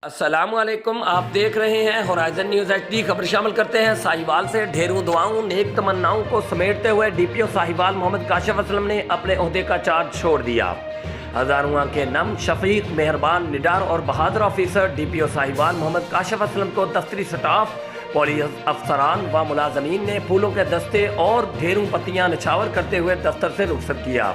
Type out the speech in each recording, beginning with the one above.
السلام علیکم، آپ دیکھ رہے ہیں ہورائزن نیوز ایچ ڈی۔ خبر شامل کرتے ہیں ساہیوال سے۔ ڈھیروں دعاؤں نیک تمناؤں کو سمیٹتے ہوئے ڈی پی او ساہیوال محمد کاشف اسلم نے اپنے عہدے کا چارج چھوڑ دیا۔ ہزاروں کے نم، شفیق، مہربان، نڈر اور بہادر آفیسر ڈی پی او ساہیوال محمد کاشف اسلم کو دفتری سٹاف، پولیس افسران و ملازمین نے پھولوں کے دستے اور ڈھیروں پتیاں نچھاور کرتے ہوئے دفتر سے رخصت کیا۔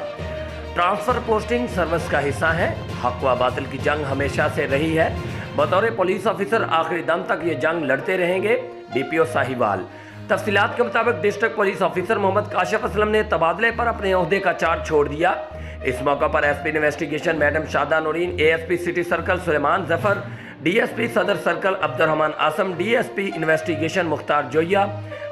ٹرانسفر پوسٹنگ سروس کا حصہ ہے، حق و باطل کی جنگ ہمیشہ سے رہی ہے، بطور پولیس آفیسر آخری دم تک یہ جنگ لڑتے رہیں گے، ڈی پی او ساہیوال۔ تفصیلات کے مطابق ڈسٹرکٹ پولیس آفیسر محمد کاشف اسلم نے تبادلے پر اپنے عہدے کا چارج چھوڑ دیا۔ اس موقع پر S P investigation madam Shada Noreen, A S P city circle Suleman Zafar, D S P Saddar circle Abdul Rehman Asim, D S P investigation Mukhtar Joya,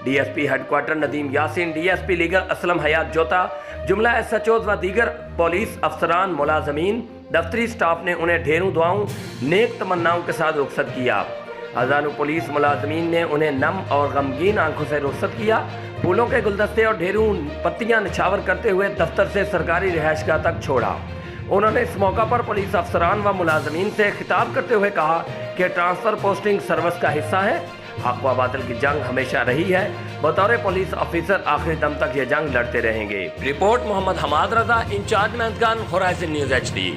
D S P head quarter Nadeem Yasin, D S P legal Aslam Hayat Jota, جملہ ایس ایچ اوز و دیگر پولیس افسران، ملازمین، دفتری سٹاف نے انہیں ڈھیروں دعاؤں، نیک تمناؤں کے ساتھ رخصت کیا۔ ہزاروں پولیس ملازمین نے انہیں نم اور غمگین آنکھوں سے رخصت کیا، پھولوں کے گلدستے اور ڈھیروں پتیاں نچھاور کرتے ہوئے دفتر سے سرکاری رہائش گاہ تک چھوڑا۔ انہوں نے اس موقع پر پولیس افسران و ملازمین سے خطاب کرتے ہوئے کہا کہ ٹرانسفر پوسٹنگ سروس کا حصہ ہے، حق و باطل کی جنگ ہمیشہ رہی ہے، بطور پولیس آفیسر آخری دم تک یہ جنگ لڑتے رہیں گے۔ رپورٹ محمد رضا، انچارج مینزگان، ہورائزن نیوز ایچ ڈی۔